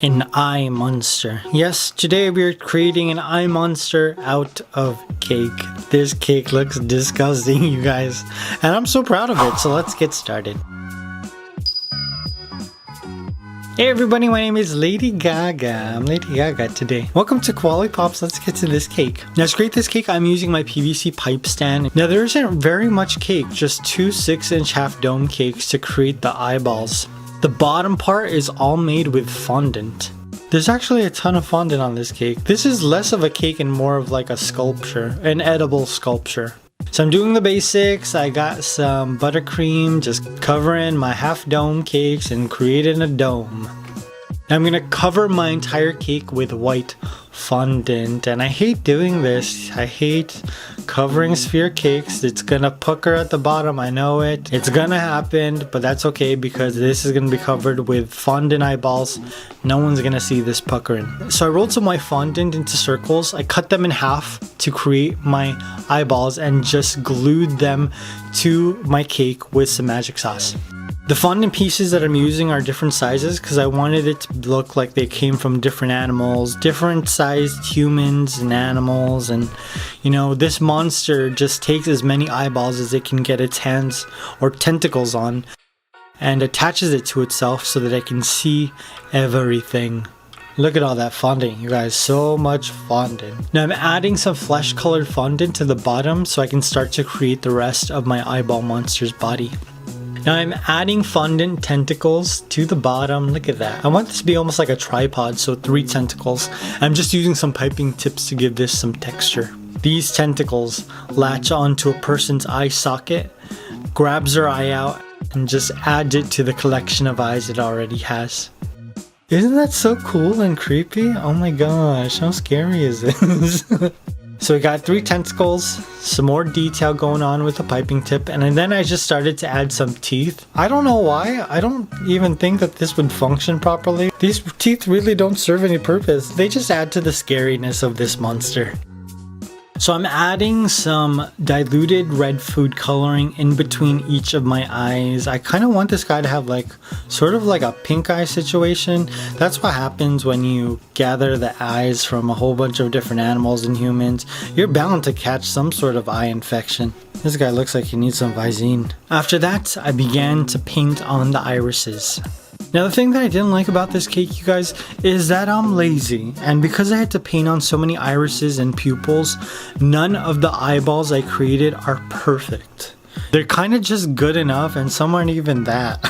An eye monster. Yes, today we're creating an eye monster out of cake. This cake looks disgusting, you guys. And I'm so proud of it, so let's get started. Hey everybody, my name is Lady Gaga. I'm Lady Gaga today. Welcome to Koalipops. Let's get to this cake. Now to create this cake, I'm using my PVC pipe stand. Now there isn't very much cake, just two 6-inch half dome cakes to create the eyeballs. The bottom part is all made with fondant. There's actually a ton of fondant on this cake. This is less of a cake and more of like a sculpture, an edible sculpture. So I'm doing the basics. I got some buttercream, just covering my half dome cakes and creating a dome. Now I'm gonna cover my entire cake with white fondant, and I hate doing this. I hate covering sphere cakes. It's gonna pucker at the bottom, I know it. It's gonna happen, but that's okay because this is gonna be covered with fondant eyeballs. No one's gonna see this puckering. So I rolled some white fondant into circles. I cut them in half to create my eyeballs and just glued them to my cake with some magic sauce. The fondant pieces that I'm using are different sizes because I wanted it to look like they came from different animals, different sized humans and animals, and you know, this monster just takes as many eyeballs as it can get its hands or tentacles on and attaches it to itself so that it can see everything. Look at all that fondant, you guys, so much fondant. Now I'm adding some flesh colored fondant to the bottom so I can start to create the rest of my eyeball monster's body. Now I'm adding fondant tentacles to the bottom. Look at that. I want this to be almost like a tripod, so 3 tentacles. I'm just using some piping tips to give this some texture. These tentacles latch onto a person's eye socket, grabs their eye out, and just adds it to the collection of eyes it already has. Isn't that so cool and creepy? Oh my gosh, how scary is this? So we got 3 tentacles, some more detail going on with the piping tip, and then I just started to add some teeth. I don't know why. I don't even think that this would function properly. These teeth really don't serve any purpose. They just add to the scariness of this monster. So I'm adding some diluted red food coloring in between each of my eyes. I kind of want this guy to have like sort of like a pink eye situation. That's what happens when you gather the eyes from a whole bunch of different animals and humans. You're bound to catch some sort of eye infection. This guy looks like he needs some Visine. After that, I began to paint on the irises. Now the thing that I didn't like about this cake, you guys, is that I'm lazy, and because I had to paint on so many irises and pupils, none of the eyeballs I created are perfect. They're kind of just good enough, and some aren't even that.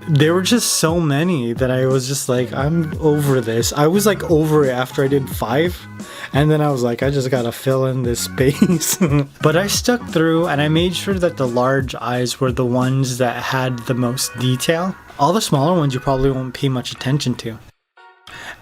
There were just so many that I was just like, I'm over this. I was like over it after I did 5. And then I was like, I just gotta fill in this space. But I stuck through and I made sure that the large eyes were the ones that had the most detail. All the smaller ones you probably won't pay much attention to.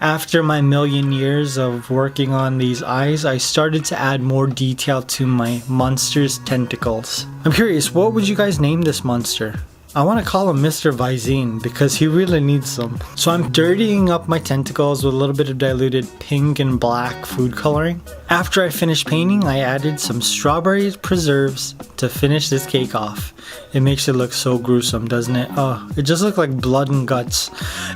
After my million years of working on these eyes, I started to add more detail to my monster's tentacles. I'm curious, what would you guys name this monster? I want to call him Mr. Visine because he really needs some. So I'm dirtying up my tentacles with a little bit of diluted pink and black food coloring. After I finished painting, I added some strawberry preserves to finish this cake off. It makes it look so gruesome, doesn't it? Oh, it just looked like blood and guts.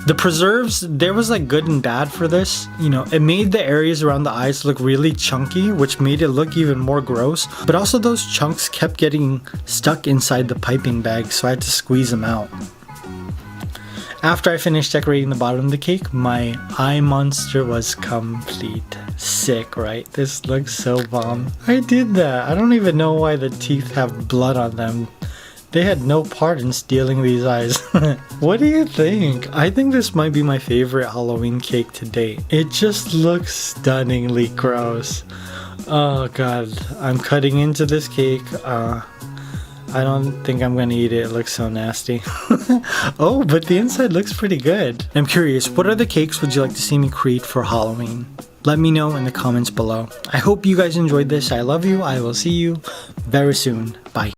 The preserves, there was like good and bad for this. You know, it made the areas around the eyes look really chunky, which made it look even more gross. But also those chunks kept getting stuck inside the piping bag, so I had to squeeze them out. After I finished decorating the bottom of the cake, my eye monster was complete. Sick, right? This looks so bomb. I did that. I don't even know why the teeth have blood on them. They had no part in stealing these eyes. What do you think? I think this might be my favorite Halloween cake to date. It just looks stunningly gross. Oh god, I'm cutting into this cake. I don't think I'm gonna eat it. It looks so nasty. Oh, but the inside looks pretty good. I'm curious, what other cakes would you like to see me create for Halloween? Let me know in the comments below. I hope you guys enjoyed this. I love you. I will see you very soon. Bye.